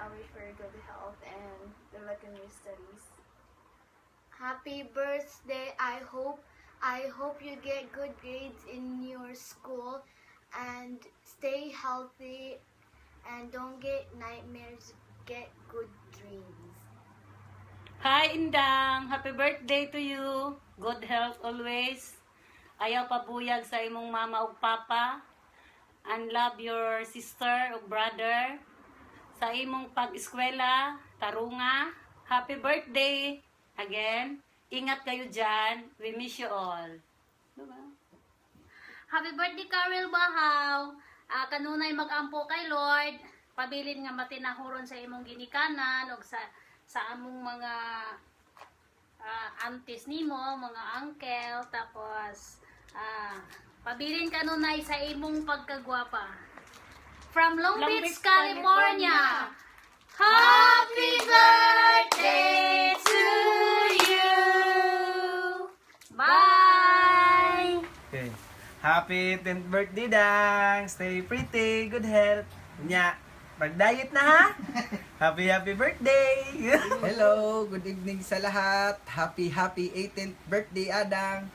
I wish for good health and good luck in your studies. Happy birthday. I hope you get good grades in your school and stay healthy and don't get nightmares, get good dreams. Hi Indang, happy birthday to you. Good health always. Ayaw pabuyag sa imong mama ug papa. And love your sister ug brother. Sa imong pag-eskwela, tarunga. Happy birthday again. Ingat kayo dyan. We miss you all. Diba? Happy birthday, Carol Bahaw. Kanunay mag-ampo kay Lord. Pabilin nga matinahuron sa imong ginikanan o sa among mga aunties nimo, mga uncle. Tapos, pabilin kanunay sa imong pagkagwapa. From Long Beach, California. Happy birthday to you. Bye. Okay. Happy 10th birthday, Dang. Stay pretty, good health. Nya, pag-diet na ha. Happy birthday. Hello, good evening sa lahat. Happy 18th birthday, Adang.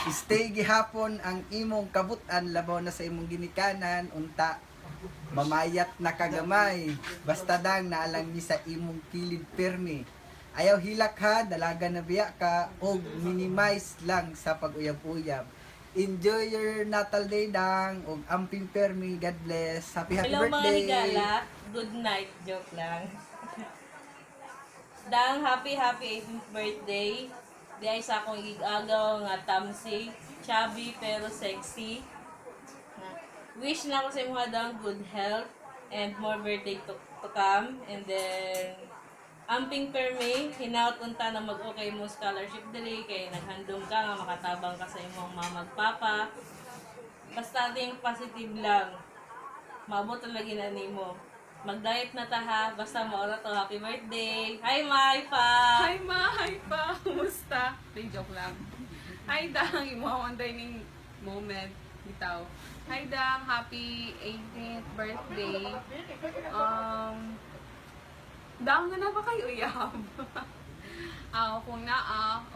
Stay gihapon ang imong kabutan labaw na sa imong ginikanan unta mamayat na kagamay. Basta dang naalang ni sa imong kilid pirmi. Ayaw hilak ha, dalaga na biya ka o minimize lang sa pag-uyab-uyab. Enjoy your natal day, Dang. Og amping permi. God bless. Happy Hello, birthday. Hello mga regala. Good night. Joke lang. Dang, happy 18th birthday. Di ay sa akong igagaw nga tamsi. Chubby pero sexy. Wish na ako sa mga dang good health and more birthday to come. And then, amping permi, hinaut unta na mag-okay mo scholarship dili kay naghandom ka nga makatabang ka sa imong mamagpapa. Basta ting positive lang. Maabot talaga na nimo. Mag-diet na ta ha. Basta maura to. Happy birthday. Hi Ma, hi pa. Hi Ma, hi pa. Kumusta? Joke lang. Hi Dang, imuha dining moment. Bitaw. Hi Dang, happy 18th birthday. Dang na ba kayo uyab? Kung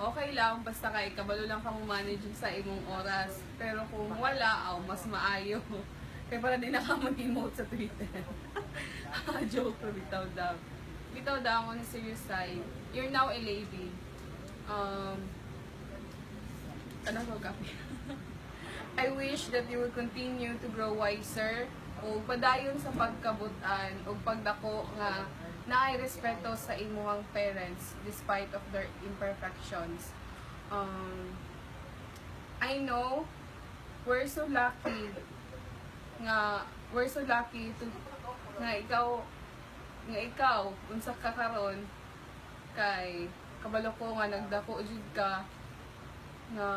okay lang, basta kay kabalo lang ka mo manage sa imong oras. Pero kung wala, mas maayo. Kaya para din naka-emote sa Twitter. Joke pero bitaw Dang. Bitaw Dang, on a serious side, you're now a lady. Ano ko kape? I wish that you will continue to grow wiser o padayon sa pagkabutan o pagdako nga naay respeto sa imuhang parents despite of their imperfections. I know we're so lucky to nga ikaw unsa ka karon kay kabalo ko nga nagdako jud ka nga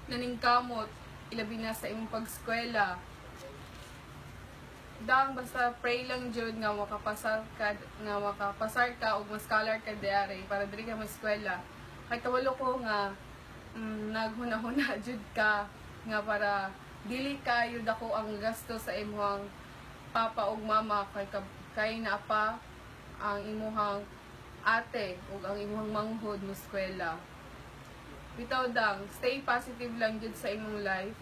naningkamot ilabi na sa imong pag-eskwela. Dang basta pray lang jud nga makapasar ka og mas scholar ka diari para diri ka mag-eskwela. Kay kabalo ko nga naghuna-huna jud ka nga para dili kayo dako ang gasto sa imong papa ug mama kay na pa ang imuhang ate ug ang imuhang manghod mo eskwela. Bitaw dang stay positive lang jud sa imong life.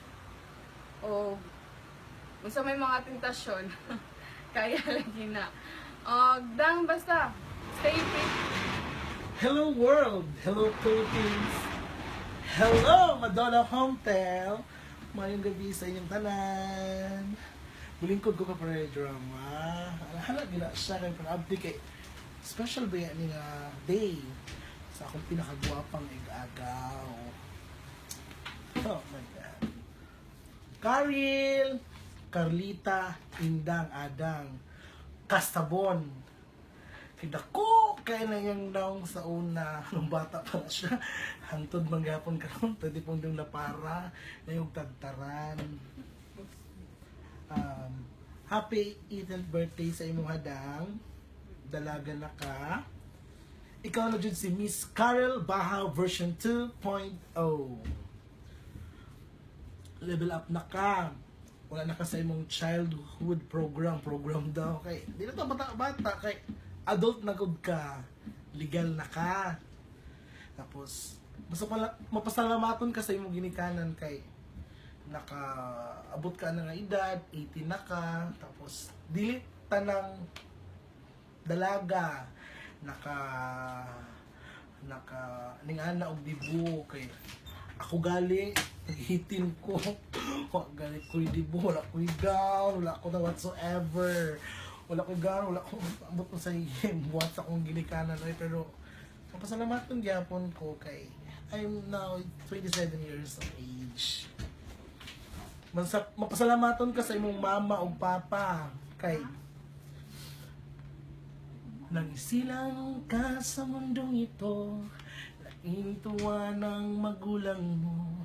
O unsa may mga tentasyon kaya lagi na. Dang basta stay fit. Hello world! Hello Philippines! Hello Madonna Hometown! Mayong gabi sa inyong tanan. Bulingkod ko ka para drama. Hala gina siya kay para-abdi kay special ba yan nga day sa akong pinakagwapang igagaw. Oh my God. Karil, Carlita, Indang, Adang, Kastabon. Kidako kay na yang daw sa una nung bata pa na siya. Hantod manggapon karon pwede pong dong napara na yung tagtaran. Happy 18th birthday sa imong hadang. Dalaga na ka. Ikaw na jud si Miss Karel Bahaw version 2.0. Level up na ka. Wala na ka sa imong childhood program daw kay di na to bata kay adult na gud ka. Legal na ka. Tapos basta pala mapasalamaton ka sa imong ginikanan kay nakaabot ka na nga edad, 18 na ka, tapos dili tanang dalaga ningana og dibu kay ako gali hitin ko gali ko dibu wala ko down wala ko na whatsoever wala ko gano'n, wala ko abot ko sa buhat sa akong ginikanan pero mapasalamaton gyapon ko kay I'm now 27 years of age. Mapasalamaton ka sa imong mama o papa kay nagsilang ka sa mundong ito, laking tuwa ng magulang mo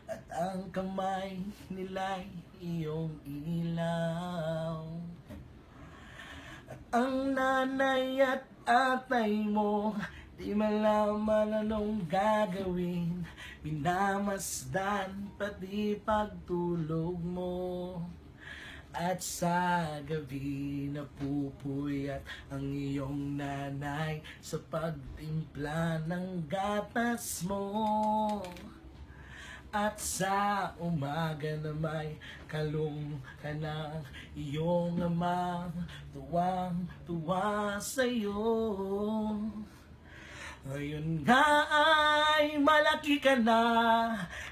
at ang kamay nila'y iyong ilaw. At ang nanay at atay mo di malaman anong gagawin, minamasdan pati pagtulog mo. At sa gabi napupuyat ang iyong nanay sa pagtimpla ng gatas mo. At sa umaga na may kalong ka ng iyong ama, tuwang-tuwa sa'yo. Ngayon nga ay malaki ka na,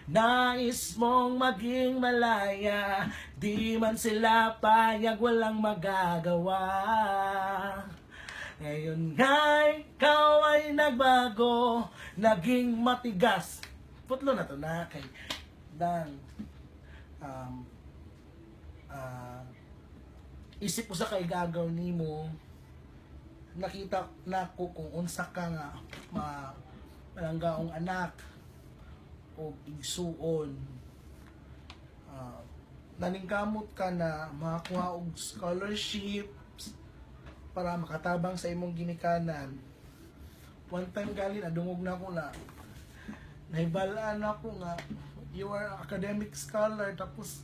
nais mong maging malaya, di man sila payag walang magagawa. Ngayon nga ikaw ay nagbago, naging matigas. Putlo na to na kay Dan. Isip ko sa kay gagaw nimo. Nakita na ko kung unsa ka nga malanggaong anak o igsuon. Naningkamot ka na makakuha og scholarships para makatabang sa imong ginikanan. One time gali nadungog na ako na nahibalaan ako nga you are academic scholar tapos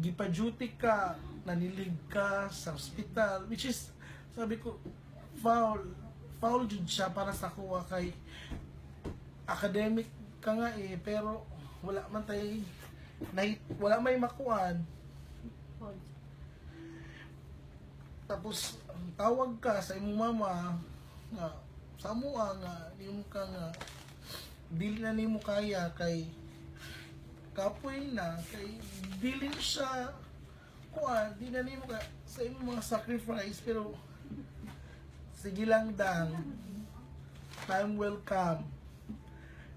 gipa-duty ka, nanilig ka sa hospital, which is sabi ko foul jud siya para sa kuha kay academic ka nga pero wala man tay wala may makuan. Tapos tawag ka sa imong mama nga sa mua nga nimo ka nga dili na nimo kaya kay kapoy na kay dili siya kuan, di na nimo ka sa imong mga sacrifice, pero sige lang dang. Time will come.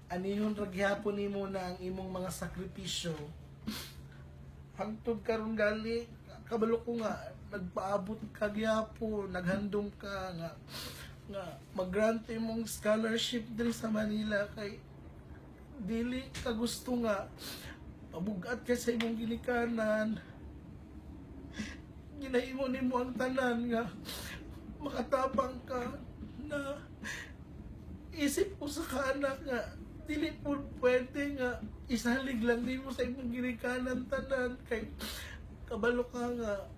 Anihon ra gihapon nimo na ang imong mga sakripisyo. Hangtod karon gali, kabalo ko nga nagpaabot ka gyapon, naghandom ka nga mag-grant imong scholarship diri sa Manila kay dili ka gusto nga mabugat ka sa imong ginikanan. Ginahimo nimo ang tanan nga makatabang ka na isip ko sa kanak nga dili po pwede nga isalig lang nimo sa imong ginikanan tanan kay kabalo ka nga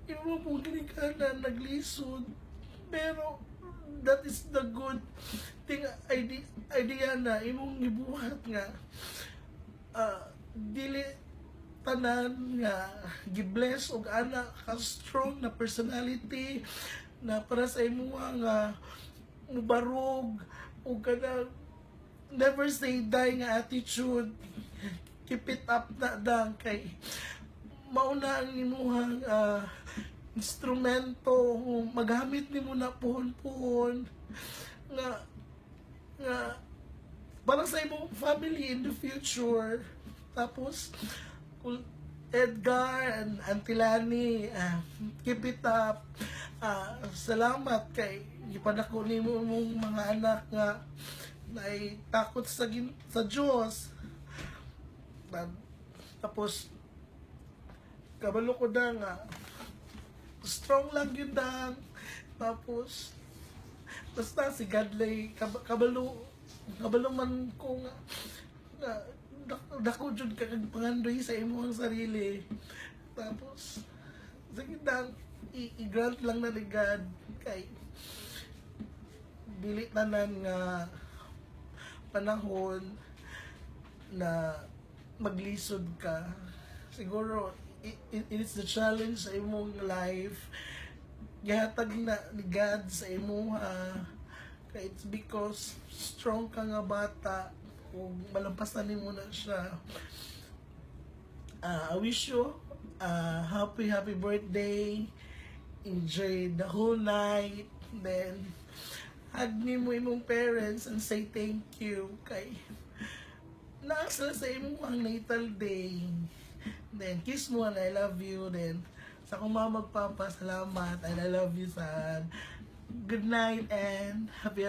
imong mong ginikanan naglisod, pero that is the good thing idea na imong gibuhat nga dili tanan nga gibless og anak ka strong na personality na para sa imo nga mubarog o kana never say die nga attitude. Keep it up na dang kay mauna ang imuhang instrumento magamit nimo na puhon-puhon nga para sa imong family in the future. Tapos Edgar and Antilani, keep it up. Salamat kay ipadako nimo mong mga anak nga ay takot sa Diyos. Tapos kabalo ko na nga strong lang yun dang. Tapos basta si Godlay kabalo man ko nga dako jud ka kag pangandoy sa imong sarili. Tapos sige dang i-grant lang na ni God kay dili tanan nga panahon na maglisod ka. Siguro it's the challenge sa imong life gihatag na ni God sa imo kay it's because strong ka nga bata ug malampasan nimo na siya. I wish you happy birthday, enjoy the whole night, then hug nimo imong parents and say thank you kay naasa sa imong ang natal day. Then kiss mo and I love you. Then sa akong mga magpapasalamat and I love you son. Good night and happy